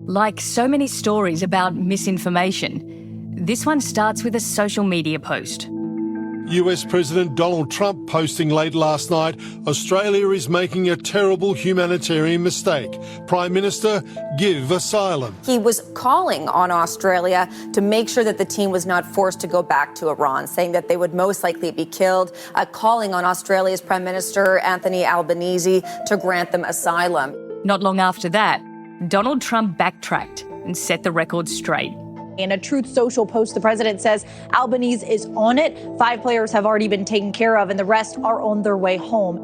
Like so many stories about misinformation, this one starts with a social media post. US President Donald Trump posting late last night, Australia is making a terrible humanitarian mistake. Prime Minister, give asylum. He was calling on Australia to make sure that the team was not forced to go back to Iran, saying that they would most likely be killed, calling on Australia's Prime Minister Anthony Albanese to grant them asylum. Not long after that, Donald Trump backtracked and set the record straight. In a Truth Social post, the president says Albanese is on it. 5 players have already been taken care of and the rest are on their way home.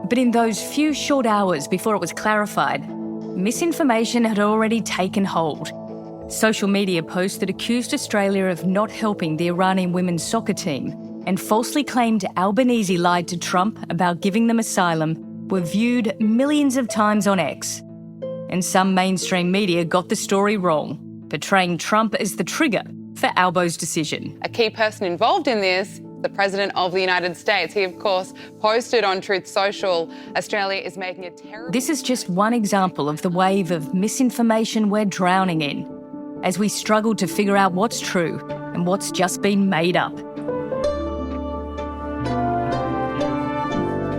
But in those few short hours before it was clarified, misinformation had already taken hold. Social media posts that accused Australia of not helping the Iranian women's soccer team and falsely claimed Albanese lied to Trump about giving them asylum were viewed millions of times on X. And some mainstream media got the story wrong, portraying Trump as the trigger for Albo's decision. A key person involved in this, the President of the United States. He, of course, posted on Truth Social, Australia is making a terrible... This is just one example of the wave of misinformation we're drowning in, as we struggle to figure out what's true and what's just been made up.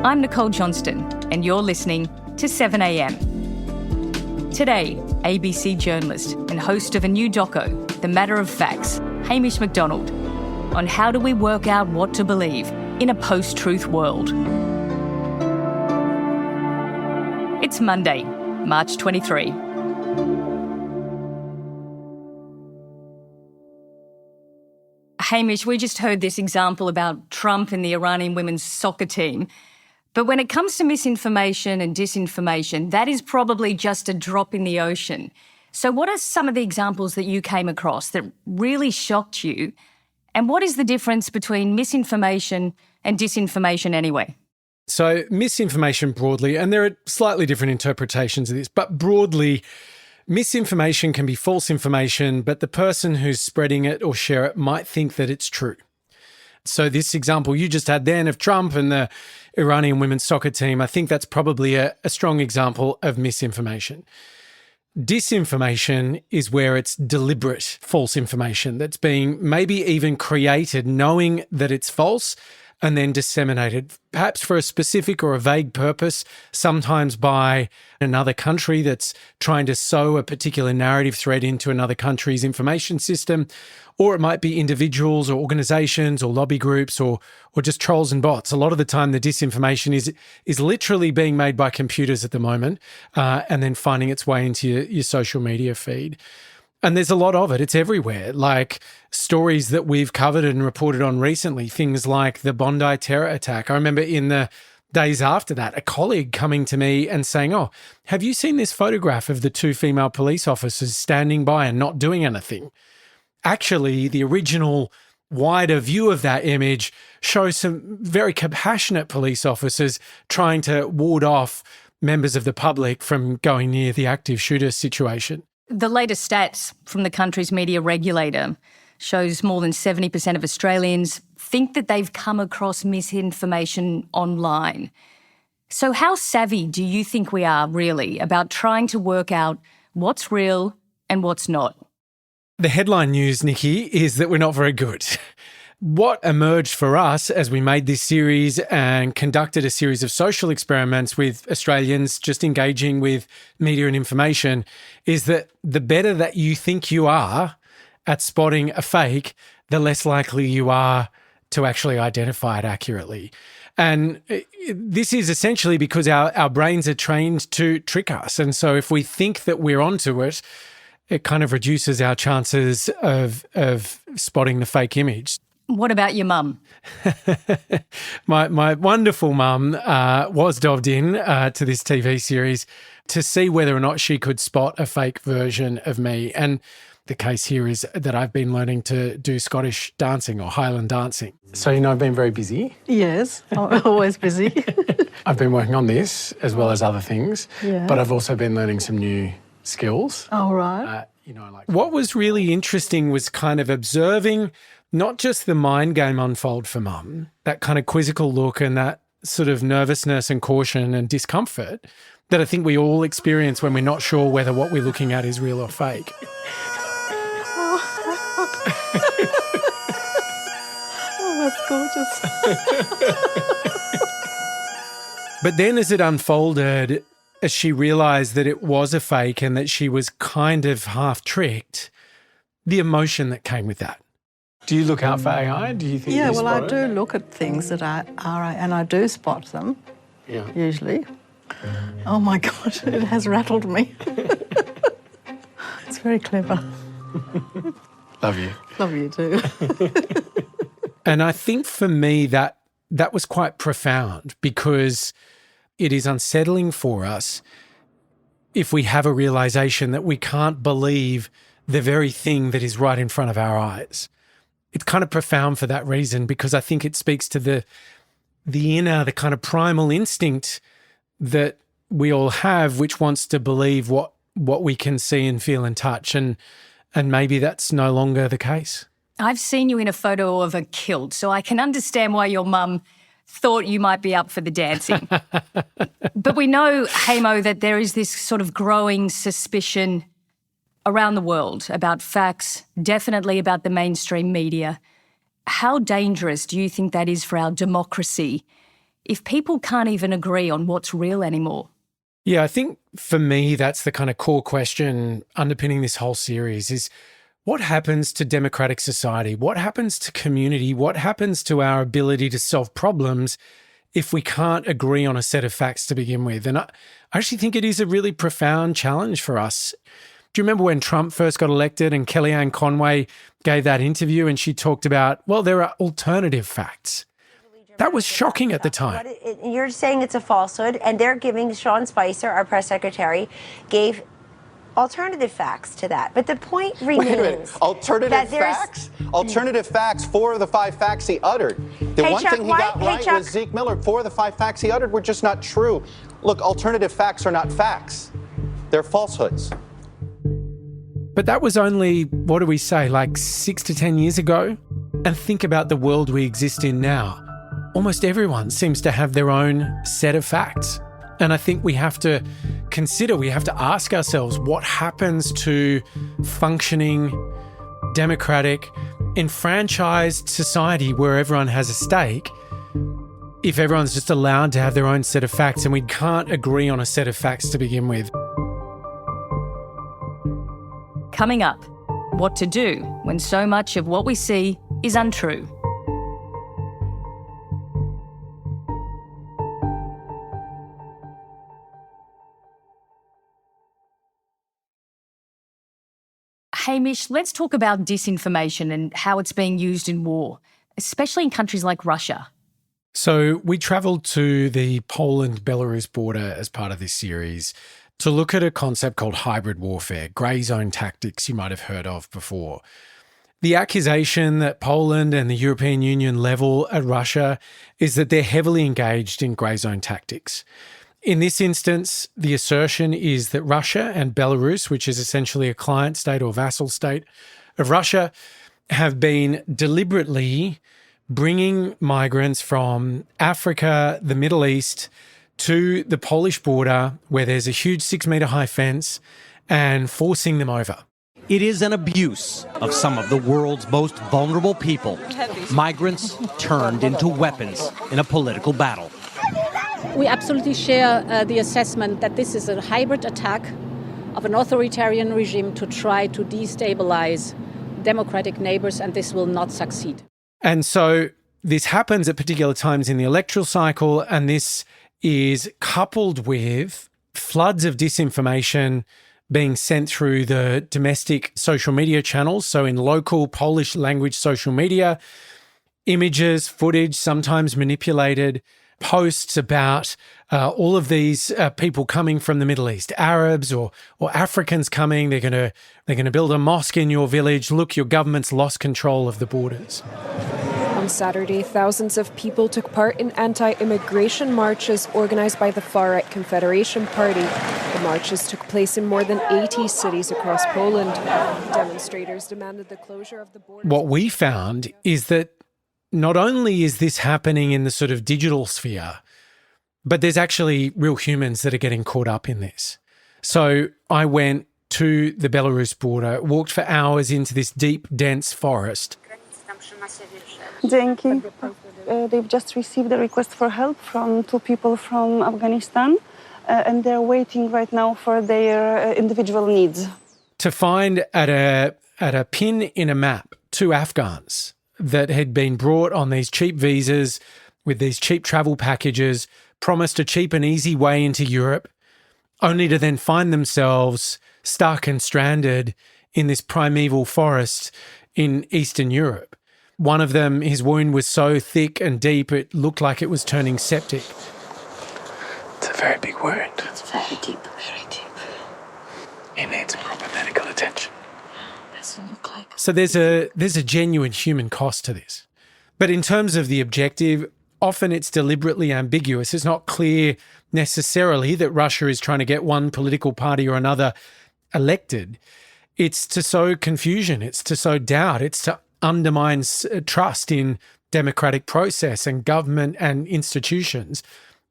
I'm Nicole Johnston, and you're listening to 7am. Today, ABC journalist and host of a new doco, The Matter of Facts, Hamish Macdonald, on how do we work out what to believe in a post-truth world. It's Monday, March 23. Hamish, we just heard this example about Trump and the Iranian women's soccer team. But when it comes to misinformation and disinformation, that is probably just a drop in the ocean. So what are some of the examples that you came across that really shocked you? And what is the difference between misinformation and disinformation anyway? So misinformation broadly, and there are slightly different interpretations of this, but broadly, misinformation can be false information, but the person who's spreading it or share it might think that it's true. So this example you just had then of Trump and the Iranian women's soccer team, I think that's probably a strong example of misinformation. Disinformation is where it's deliberate false information that's being maybe even created knowing that it's false and then disseminated, perhaps for a specific or a vague purpose, sometimes by another country that's trying to sow a particular narrative thread into another country's information system, or it might be individuals or organisations or lobby groups or just trolls and bots. A lot of the time the disinformation is literally being made by computers at the moment and then finding its way into your social media feed. And there's a lot of it. It's everywhere, like stories that we've covered and reported on recently, things like the Bondi terror attack. I remember in the days after that, a colleague coming to me and saying, "Oh, have you seen this photograph of the 2 female police officers standing by and not doing anything?" Actually, the original wider view of that image shows some very compassionate police officers trying to ward off members of the public from going near the active shooter situation. The latest stats from the country's media regulator shows more than 70% of Australians think that they've come across misinformation online. So how savvy do you think we are really about trying to work out what's real and what's not? The headline news, Nikki, is that we're not very good. What emerged for us as we made this series and conducted a series of social experiments with Australians just engaging with media and information is that the better that you think you are at spotting a fake, the less likely you are to actually identify it accurately. And this is essentially because our brains are trained to trick us. And so if we think that we're onto it, it kind of reduces our chances of spotting the fake image. What about your mum? My wonderful mum was dobbed in to this TV series to see whether or not she could spot a fake version of me. And the case here is that I've been learning to do Scottish dancing or Highland dancing. So, I've been very busy. Yes, always busy. I've been working on this as well as other things, but I've also been learning some new skills. All right. What was really interesting was kind of observing not just the mind game unfold for Mum, that kind of quizzical look and that sort of nervousness and caution and discomfort, that I think we all experience when we're not sure whether what we're looking at is real or fake. Oh, that's gorgeous. But then as it unfolded, as she realised that it was a fake and that she was kind of half tricked, the emotion that came with that. Do you look out for AI? Do you think Yeah, you well, spot I it? do look at things that are and I do spot them, usually. Oh, my God, it has rattled me. It's very clever. Love you. Love you too. And I think for me that was quite profound, because it is unsettling for us if we have a realisation that we can't believe the very thing that is right in front of our eyes. It's kind of profound for that reason, because I think it speaks to the inner, the kind of primal instinct that we all have, which wants to believe what we can see and feel and touch, and maybe that's no longer the case. I've seen you in a photo of a kilt, so I can understand why your mum thought you might be up for the dancing. But we know, Hamo, that there is this sort of growing suspicion around the world about facts, definitely about the mainstream media. How dangerous do you think that is for our democracy if people can't even agree on what's real anymore? Yeah, I think for me that's the kind of core question underpinning this whole series is, what happens to democratic society? What happens to community? What happens to our ability to solve problems if we can't agree on a set of facts to begin with? And I actually think it is a really profound challenge for us. Do you remember when Trump first got elected and Kellyanne Conway gave that interview and she talked about, well, there are alternative facts? That was shocking at the time. You're saying it's a falsehood, and they're giving, Sean Spicer, our press secretary, gave alternative facts to that. But the point remains. Wait a minute. Alternative facts? Alternative facts, 4 of the 5 facts he uttered. The one Chuck, thing he got right was Zeke Miller. 4 of the 5 facts he uttered were just not true. Look, alternative facts are not facts. They're falsehoods. But that was only, what do we say, like 6 to 10 years ago? And think about the world we exist in now. Almost everyone seems to have their own set of facts. And I think we have to consider, we have to ask ourselves, what happens to functioning, democratic, enfranchised society where everyone has a stake if everyone's just allowed to have their own set of facts and we can't agree on a set of facts to begin with? Coming up, what to do when so much of what we see is untrue. Hamish, let's talk about disinformation and how it's being used in war, especially in countries like Russia. So we travelled to the Poland-Belarus border as part of this series to look at a concept called hybrid warfare, grey zone tactics you might have heard of before. The accusation that Poland and the European Union level at Russia is that they're heavily engaged in grey zone tactics. In this instance, the assertion is that Russia and Belarus, which is essentially a client state or vassal state of Russia, have been deliberately bringing migrants from Africa, the Middle East, to the Polish border where there's a huge 6-metre high fence and forcing them over. It is an abuse of some of the world's most vulnerable people. Migrants turned into weapons in a political battle. We absolutely share the assessment that this is a hybrid attack of an authoritarian regime to try to destabilize democratic neighbors, and this will not succeed. And so this happens at particular times in the electoral cycle, and this is coupled with floods of disinformation being sent through the domestic social media channels. So in local Polish language social media, images, footage, sometimes manipulated, posts about all of these people coming from the Middle East, Arabs or Africans coming. They're going to build a mosque in your village. Look, your government's lost control of the borders. On Saturday, thousands of people took part in anti-immigration marches organised by the far-right Confederation Party. The marches took place in more than 80 cities across Poland. Demonstrators demanded the closure of the border. What we found is that not only is this happening in the sort of digital sphere, But there's actually real humans that are getting caught up in this. So I went to the Belarus border, walked for hours into this deep, dense forest. They've just received a request for help from 2 people from Afghanistan, and they're waiting right now for their individual needs. To find at a pin in a map 2 Afghans that had been brought on these cheap visas with these cheap travel packages, promised a cheap and easy way into Europe, only to then find themselves stuck and stranded in this primeval forest in Eastern Europe. One of them, his wound was so thick and deep it looked like it was turning septic. It's a very big wound. It's very deep, very deep. He needs proper medical attention. Doesn't look like. So there's a genuine human cost to this. But in terms of the objective, often it's deliberately ambiguous. It's not clear necessarily that Russia is trying to get one political party or another elected. It's to sow confusion. It's to sow doubt. It's to undermine trust in democratic process and government and institutions.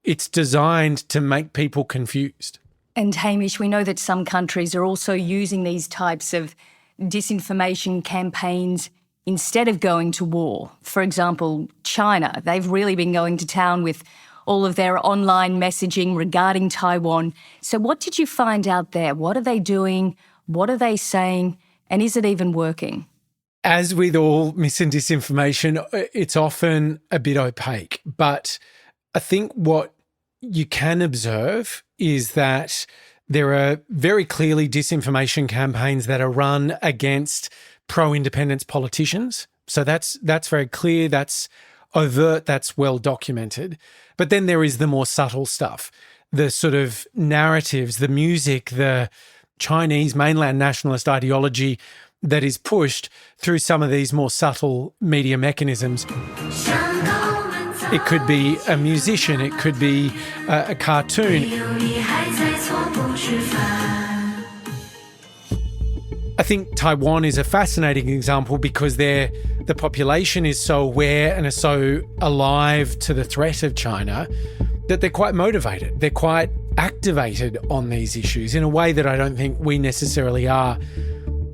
It's designed to make people confused. And Hamish, we know that some countries are also using these types of disinformation campaigns instead of going to war. For example, China, they've really been going to town with all of their online messaging regarding Taiwan. So what did you find out there? What are they doing? What are they saying? And is it even working? As with all mis and disinformation, it's often a bit opaque. But I think what you can observe is that there are very clearly disinformation campaigns that are run against pro-independence politicians. So that's very clear, that's overt, that's well documented. But then there is the more subtle stuff, the sort of narratives, the music, the Chinese mainland nationalist ideology that is pushed through some of these more subtle media mechanisms. It could be a musician, it could be a cartoon. I think Taiwan is a fascinating example because the population is so aware and are so alive to the threat of China that they're quite motivated. They're quite activated on these issues in a way that I don't think we necessarily are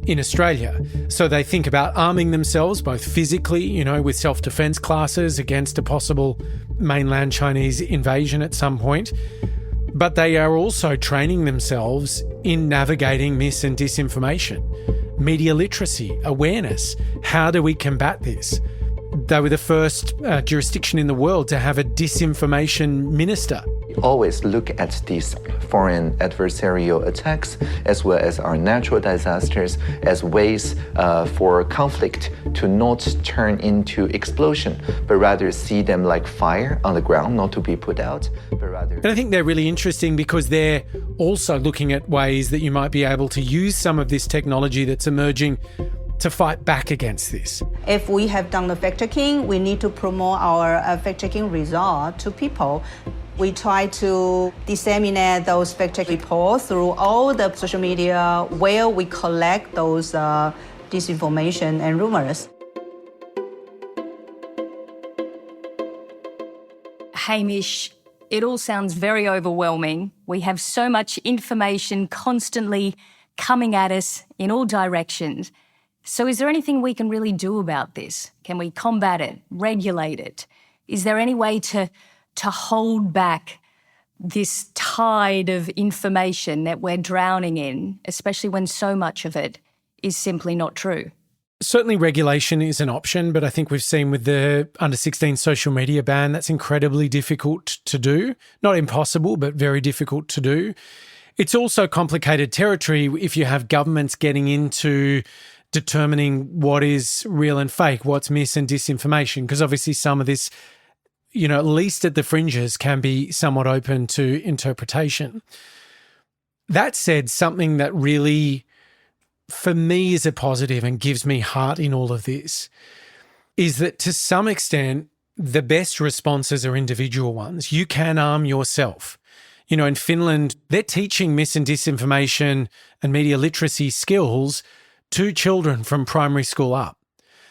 in Australia. So they think about arming themselves both physically, with self-defense classes against a possible mainland Chinese invasion at some point. But they are also training themselves in navigating mis and disinformation, media literacy, awareness. How do we combat this? They were the first jurisdiction in the world to have a disinformation minister. We always look at these foreign adversarial attacks as well as our natural disasters as ways for conflict to not turn into explosion, but rather see them like fire on the ground, not to be put out, but rather... And I think they're really interesting because they're also looking at ways that you might be able to use some of this technology that's emerging to fight back against this. If we have done the fact-checking, we need to promote our fact-checking result to people. We try to disseminate those fact-check reports through all the social media where we collect those disinformation and rumors. Hamish, it all sounds very overwhelming. We have so much information constantly coming at us in all directions. So is there anything we can really do about this? Can we combat it, regulate it? Is there any way to hold back this tide of information that we're drowning in, especially when so much of it is simply not true? Certainly regulation is an option, but I think we've seen with the under-16 social media ban, that's incredibly difficult to do. Not impossible, but very difficult to do. It's also complicated territory if you have governments getting into determining what is real and fake, what's mis and disinformation, because obviously some of this, at least at the fringes, can be somewhat open to interpretation. That said, something that really, for me, is a positive and gives me heart in all of this is that to some extent, the best responses are individual ones. You can arm yourself. In Finland, they're teaching mis and disinformation and media literacy skills to children from primary school up.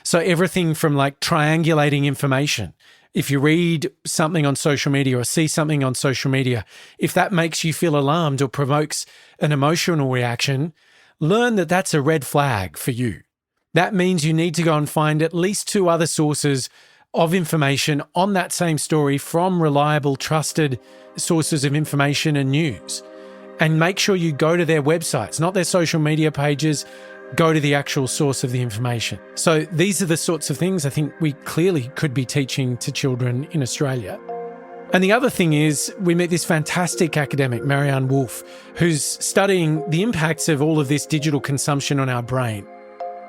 So everything from triangulating information, If you read something on social media or see something on social media, if that makes you feel alarmed or provokes an emotional reaction, learn that that's a red flag for you. That means you need to go and find at least 2 other sources of information on that same story from reliable, trusted sources of information and news. And make sure you go to their websites, not their social media pages. Go to the actual source of the information. So these are the sorts of things I think we clearly could be teaching to children in Australia. And the other thing is we meet this fantastic academic, Marianne Wolf, who's studying the impacts of all of this digital consumption on our brain.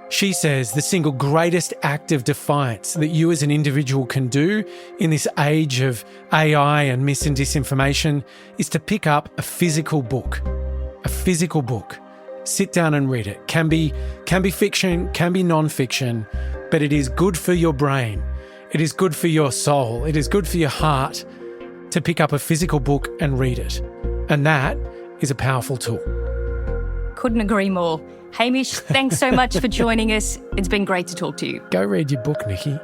She says the single greatest act of defiance that you as an individual can do in this age of AI and mis and disinformation is to pick up a physical book. A physical book. Sit down and read it. Can be fiction, can be non-fiction, but it is good for your brain. It is good for your soul. It is good for your heart to pick up a physical book and read it. And that is a powerful tool. Couldn't agree more. Hamish, thanks so much for joining us. It's been great to talk to you. Go read your book, Nikki.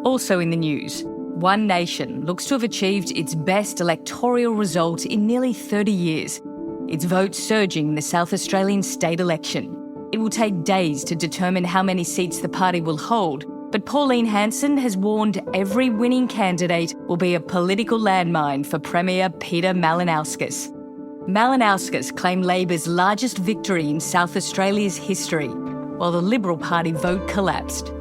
Also in the news, One Nation looks to have achieved its best electoral result in nearly 30 years. Its vote surging in the South Australian state election. It will take days to determine how many seats the party will hold, but Pauline Hanson has warned every winning candidate will be a political landmine for Premier Peter Malinauskas. Malinauskas claimed Labor's largest victory in South Australia's history, while the Liberal Party vote collapsed.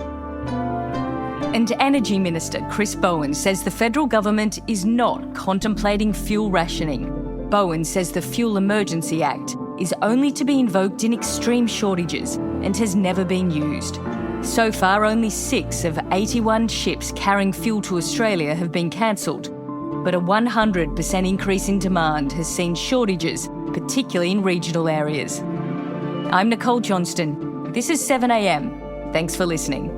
And Energy Minister Chris Bowen says the federal government is not contemplating fuel rationing. Bowen says the Fuel Emergency Act is only to be invoked in extreme shortages and has never been used. So far, only 6 of 81 ships carrying fuel to Australia have been cancelled, but a 100% increase in demand has seen shortages, particularly in regional areas. I'm Nicole Johnston. This is 7am. Thanks for listening.